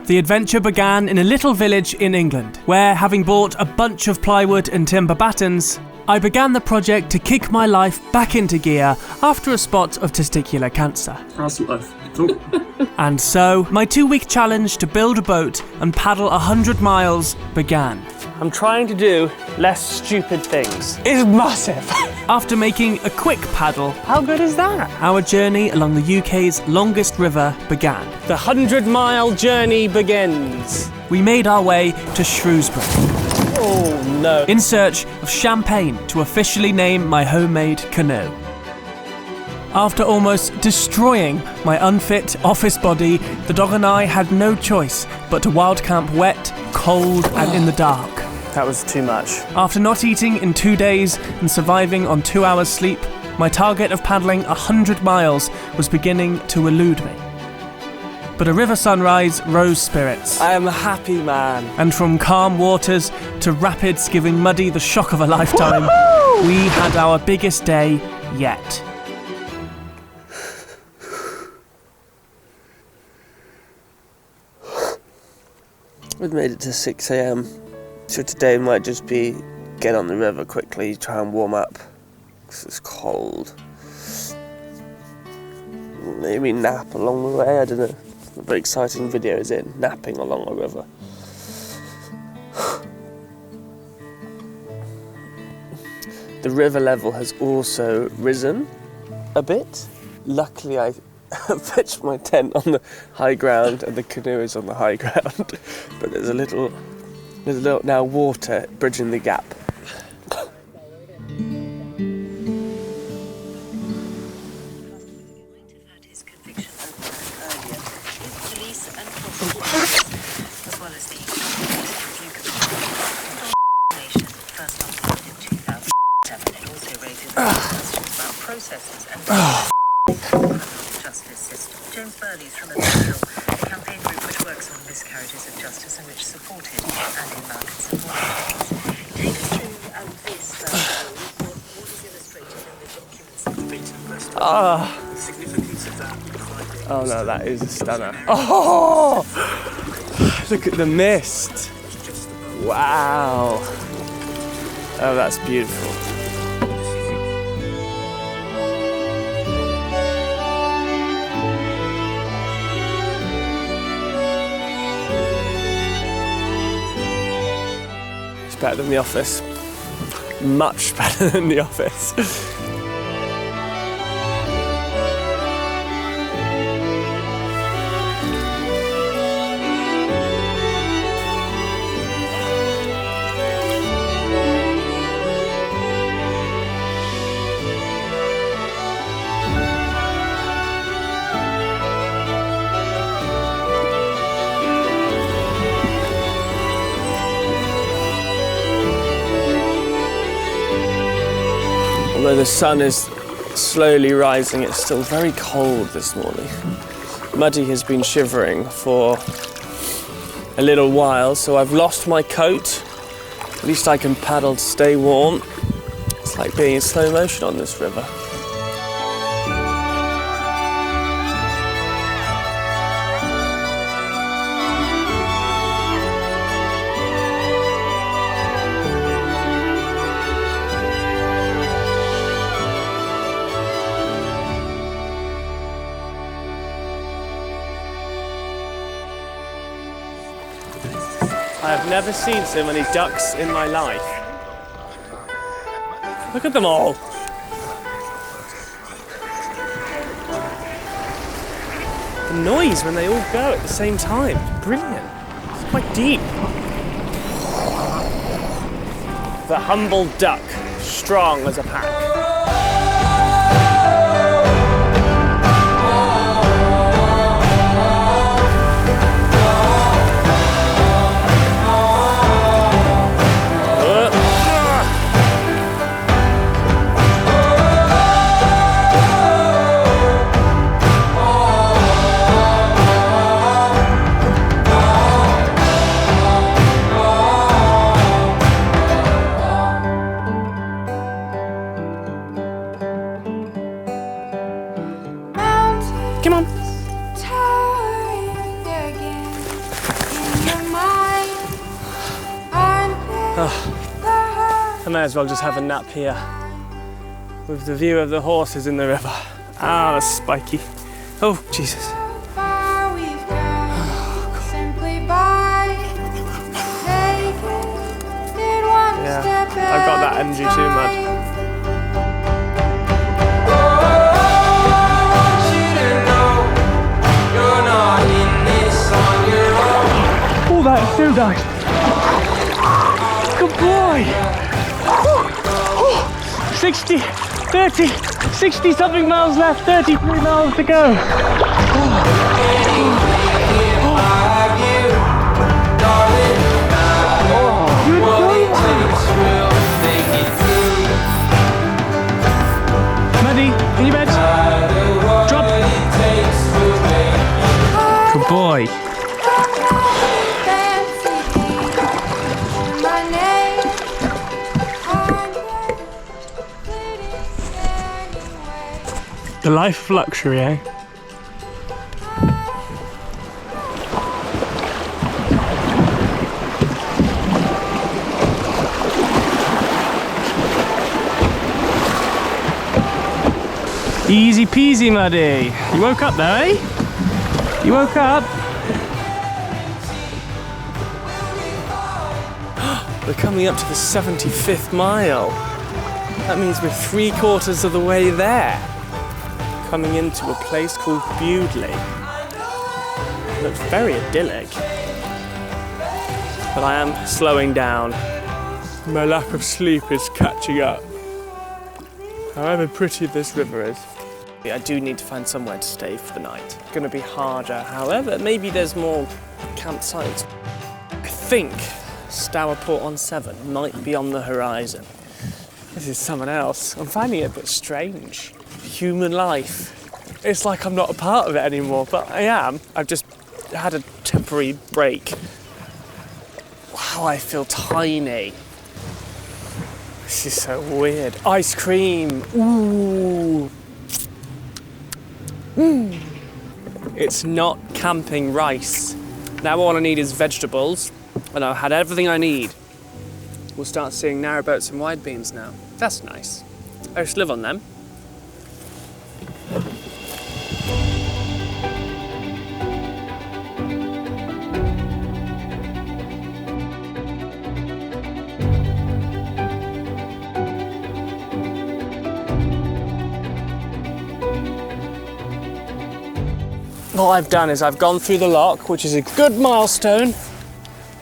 The adventure began in a little village in England, where, having bought a bunch of plywood and timber battens, I began the project to kick my life back into gear after a spot of testicular cancer. How's life? And so, my 2-week challenge to build a boat and paddle 100 miles began. I'm trying to do less stupid things. It's massive. After making a quick paddle, How good is that? our journey along the UK's longest river began. The 100-mile journey begins. We made our way to Shrewsbury, Oh no. in search of champagne to officially name my homemade canoe. After almost destroying my unfit office body, the dog and I had no choice but to wild camp wet, cold and in the dark. That was too much. After not eating in 2 days and surviving on 2 hours sleep, my target of paddling 100 miles was beginning to elude me. But a river sunrise rose spirits, I am a happy man. and from calm waters to rapids giving Muddy the shock of a lifetime, we had our biggest day yet. We've made it to 6 a.m. So today might just be get on the river quickly, try and warm up, because it's cold. Maybe nap along the way, I don't know. A very exciting video is it, napping along a river. The river level has also risen a bit. Luckily I pitched my tent on the high ground and the canoe is on the high ground. But there's a little now water bridging the gap. James Burley's from Imperial, a campaign group which works on miscarriages of justice and which supported Andy Mark and supported. Take us through this what is illustrated in the documents. The significance of that. Oh no, that is a stunner. Oh! Look at the mist. Wow. Oh, that's beautiful. It's better than the office. Much better than the office. Although the sun is slowly rising, it's still very cold this morning. Muddy has been shivering for a little while, so I've lost my coat. At least I can paddle to stay warm. It's like being in slow motion on this river. I have never seen so many ducks in my life. Look at them all. The noise when they all go at the same time. It's brilliant. It's quite deep. The humble duck, strong as a pack. I may as well just have a nap here with the view of the horses in the river. Ah, that's spiky. Oh, Jesus. Yeah, I've got that energy too, man. Oh, that is so nice. Good boy. 60, 30, 60 something miles left, 33 miles to go. Maddie, in your bed. Drop. Good boy. The life of luxury, eh? Easy peasy, Muddy. You woke up though, eh? You woke up. We're coming up to the 75th mile. That means we're 3/4 of the way there. Coming into a place called Bewdley. Looks very idyllic. But I am slowing down. My lack of sleep is catching up. However pretty this river is. I do need to find somewhere to stay for the night. It's going to be harder. However, maybe there's more campsites. I think Stourport on 7 might be on the horizon. This is someone else. I'm finding it a bit strange. Human life. It's like I'm not a part of it anymore, but I am. I've just had a temporary break. Wow, I feel tiny. This is so weird. Ice cream. Ooh. It's not camping rice. Now all I need is vegetables, and I've had everything I need. We'll start seeing narrowboats and wide beams now. That's nice. I used to live on them. What I've done is I've gone through the lock, which is a good milestone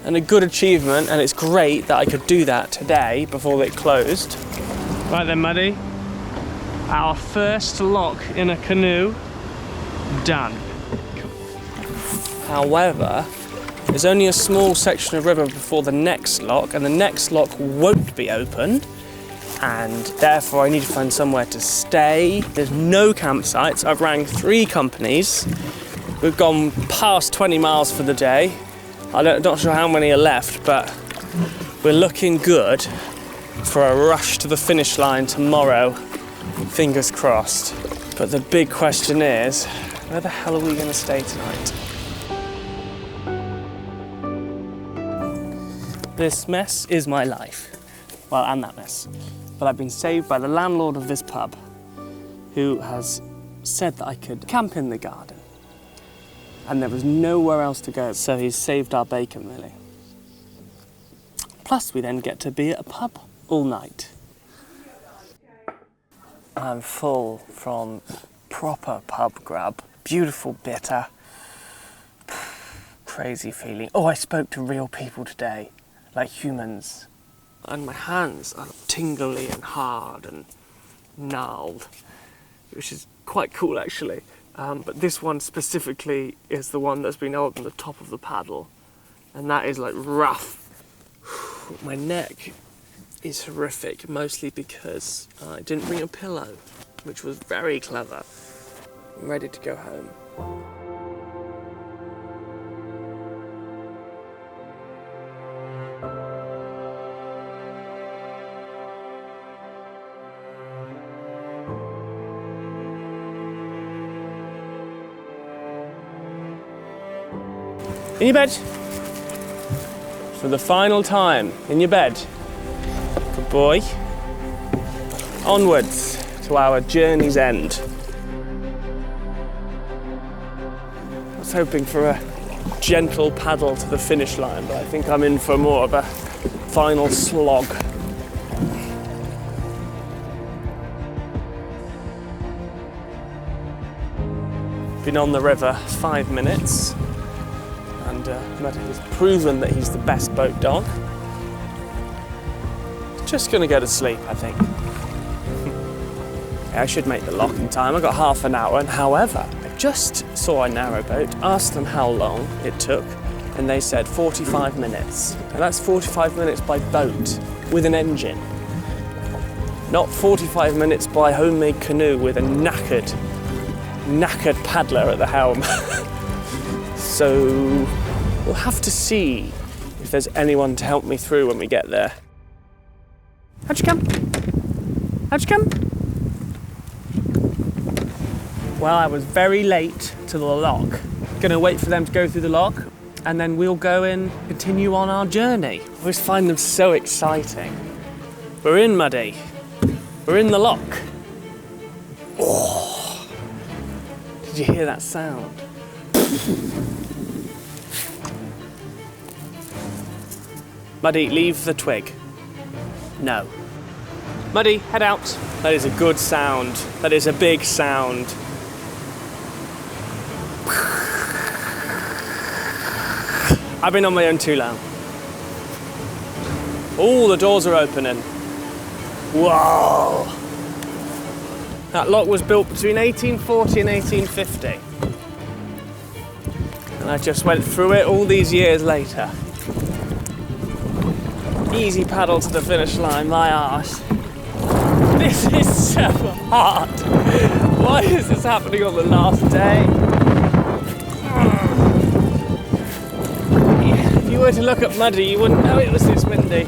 and a good achievement, and it's great that I could do that today before it closed. Right then, Muddy, our first lock in a canoe done. However, there's only a small section of river before the next lock, and the next lock won't be opened, and therefore I need to find somewhere to stay. There's no campsites. I've rang 3 companies. We've gone past 20 miles for the day. I'm not sure how many are left, but we're looking good for a rush to the finish line tomorrow. Fingers crossed. But the big question is, where the hell are we going to stay tonight? This mess is my life. Well, and that mess. But I've been saved by the landlord of this pub, who has said that I could camp in the garden. And there was nowhere else to go, so he's saved our bacon, really. Plus, we then get to be at a pub all night. I'm full from proper pub grub. Beautiful bitter. Crazy feeling. Oh, I spoke to real people today, like humans. And my hands are tingly and hard and gnarled, which is quite cool, actually. But this one specifically is the one that's been held on the top of the paddle, and that is like rough. My neck is horrific, mostly because I didn't bring a pillow, which was very clever. I'm ready to go home. In your bed. for the final time in your bed. Good boy. Onwards to our journey's end. I was hoping for a gentle paddle to the finish line, but I think I'm in for more of a final slog. Been on the river 5 minutes, and Muddy has proven that he's the best boat dog. Just gonna go to sleep, I think. I should make the lock in time. I got half an hour, and however, I just saw a narrowboat, asked them how long it took, and they said 45 minutes. And that's 45 minutes by boat with an engine. Not 45 minutes by homemade canoe with a knackered paddler at the helm. So we'll have to see if there's anyone to help me through when we get there. How'd you come? How'd you come? Well, I was very late to the lock. Gonna wait for them to go through the lock, and then we'll go and continue on our journey. I always find them so exciting. We're in, Muddy. We're in the lock. Oh. Did you hear that sound? Muddy, leave the twig. No. Muddy, head out. That is a good sound. That is a big sound. I've been on my own too long. Oh, the doors are opening. Whoa! That lock was built between 1840 and 1850. And I just went through it all these years later. Easy paddle to the finish line, my arse. This is so hard. Why is this happening on the last day? If you were to look at Muddy, you wouldn't know it was this windy.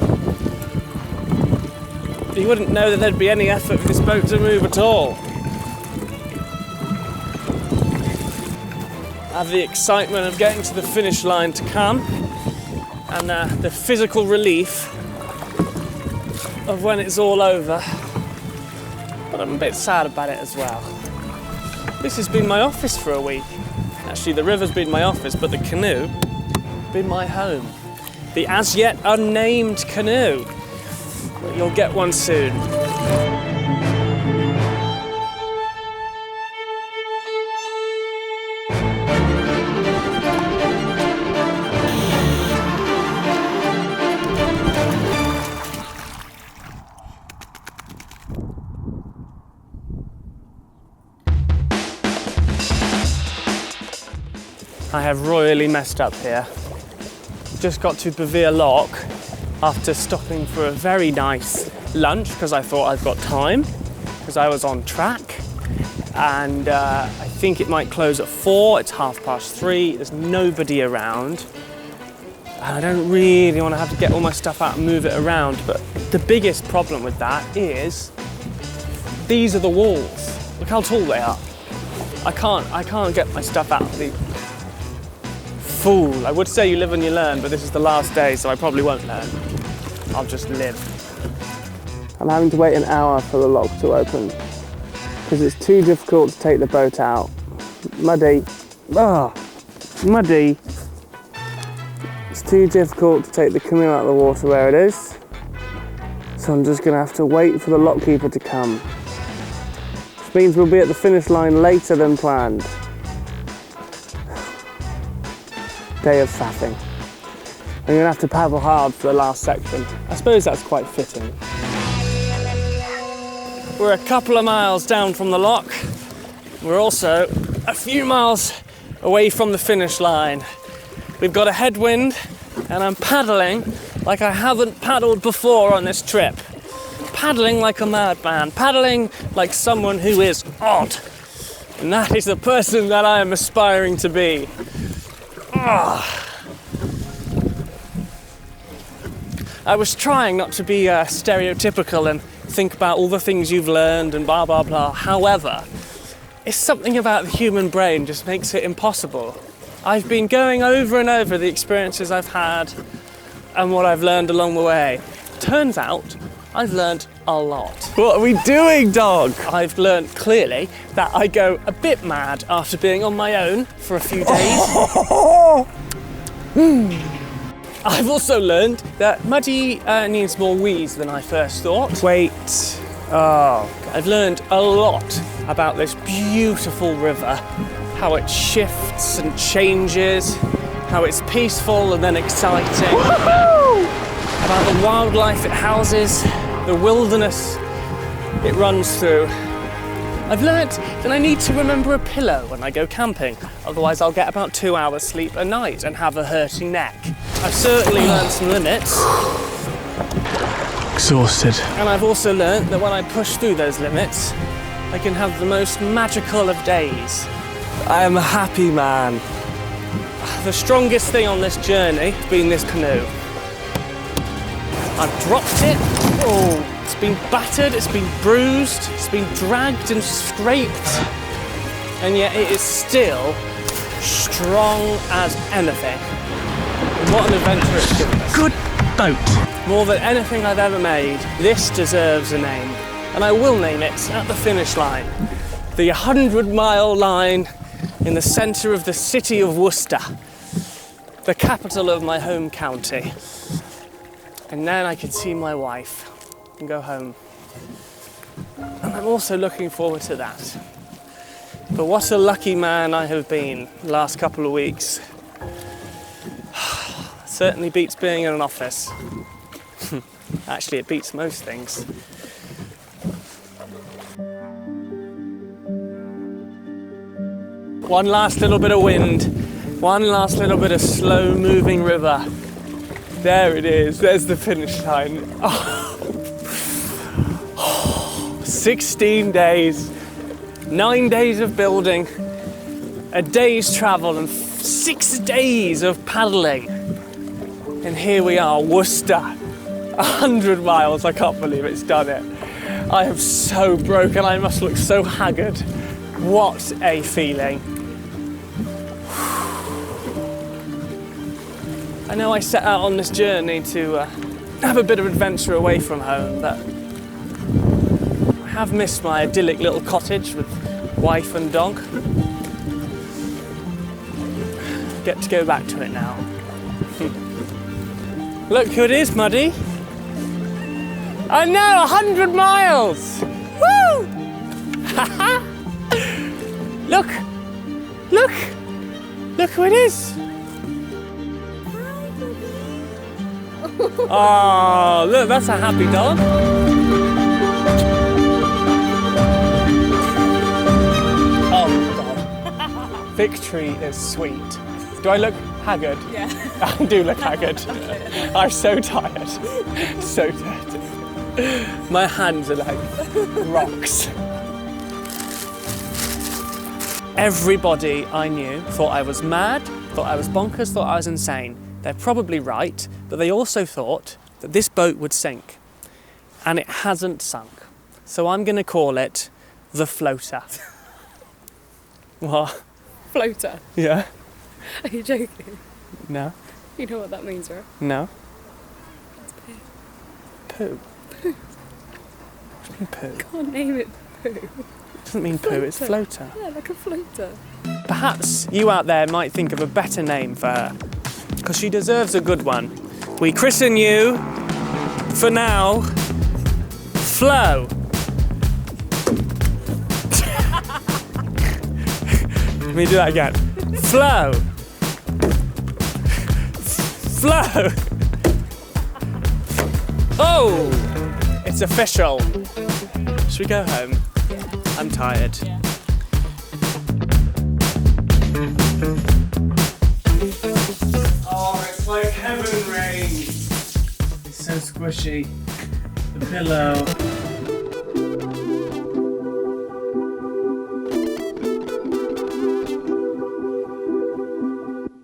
You wouldn't know that there'd be any effort for this boat to move at all. I have the excitement of getting to the finish line to come, and the physical relief of when it's all over. But I'm a bit sad about it as well. This has been my office for a week. Actually, the river's been my office, but the canoe been my home. The as yet unnamed canoe. But you'll get one soon. I have royally messed up here. Just got to Bewdley Lock after stopping for a very nice lunch because I thought I'd got time, because I was on track, and I think it might close at 4. It's 3:30. There's nobody around, and I don't really want to have to get all my stuff out and move it around. But the biggest problem with that is these are the walls. Look how tall they are. I can't get my stuff out. Fool. I would say you live and you learn, but this is the last day, so I probably won't learn. I'll just live. I'm having to wait an hour for the lock to open because it's too difficult to take the boat out. Muddy. Ah, muddy. It's too difficult to take the canoe out of the water where it is. So I'm just gonna have to wait for the lockkeeper to come. Which means we'll be at the finish line later than planned. Day of faffing. I'm gonna have to paddle hard for the last section. I suppose that's quite fitting. We're a couple of miles down from the lock. We're also a few miles away from the finish line. We've got a headwind and I'm paddling like I haven't paddled before on this trip. Paddling like a madman, paddling like someone who is odd. And that is the person that I am aspiring to be. I was trying not to be stereotypical and think about all the things you've learned and blah blah blah. However, it's something about the human brain just makes it impossible. I've been going over and over the experiences I've had and what I've learned along the way. Turns out, I've learned a lot. What are we doing, dog? I've learned clearly that I go a bit mad after being on my own for a few days. I've also learned that Muddy needs more wheeze than I first thought. Wait. Oh. I've learned a lot about this beautiful river, how it shifts and changes, how it's peaceful and then exciting. Woo-hoo! About the wildlife it houses, the wilderness it runs through. I've learnt that I need to remember a pillow when I go camping, otherwise I'll get about 2 hours sleep a night and have a hurting neck. I've certainly learnt some limits. Exhausted. And I've also learnt that when I push through those limits, I can have the most magical of days. I am a happy man. The strongest thing on this journey has been this canoe. I've dropped it. Oh, it's been battered, it's been bruised, it's been dragged and scraped, and yet it is still strong as anything. And what an adventure it's given us. Good boat. More than anything I've ever made, this deserves a name. And I will name it at the finish line. The 100-mile line in the centre of the city of Worcester, the capital of my home county. And then I could see my wife and go home. And I'm also looking forward to that. But what a lucky man I have been the last couple of weeks. Certainly beats being in an office. Actually, it beats most things. One last little bit of wind, one last little bit of slow-moving river. There it is, there's the finish line. Oh. 16 days, 9 days of building, a day's travel and 6 days of paddling. And here we are, Worcester, 100 miles, I can't believe it's done it. I am so broken, I must look so haggard. What a feeling. I know I set out on this journey to have a bit of adventure away from home, but I have missed my idyllic little cottage with wife and dog. Get to go back to it now. Look who it is, Muddy. I know, 100 miles! Woo! Look! Look! Look who it is! Oh, look, that's a happy dog. Oh, God. Victory is sweet. Do I look haggard? Yeah. I do look haggard. I'm so tired. So tired. My hands are like rocks. Everybody I knew thought I was mad, thought I was bonkers, thought I was insane. They're probably right, but they also thought that this boat would sink. And it hasn't sunk. So I'm going to call it the floater. What? Floater. Yeah? Are you joking? No? You know what that means, right? No? It's poo. Poo? Poo. What do you mean poo? Can't name it poo. It doesn't mean poo, it's floater. Yeah, like a floater. Perhaps you out there might think of a better name for her, because she deserves a good one. We christen you, for now, Flo. Let me do that again. Flo. Flo. Oh, it's official. Should we go home? Yeah. I'm tired. Yeah. Oh, it's like heaven rain. It's so squishy. The pillow.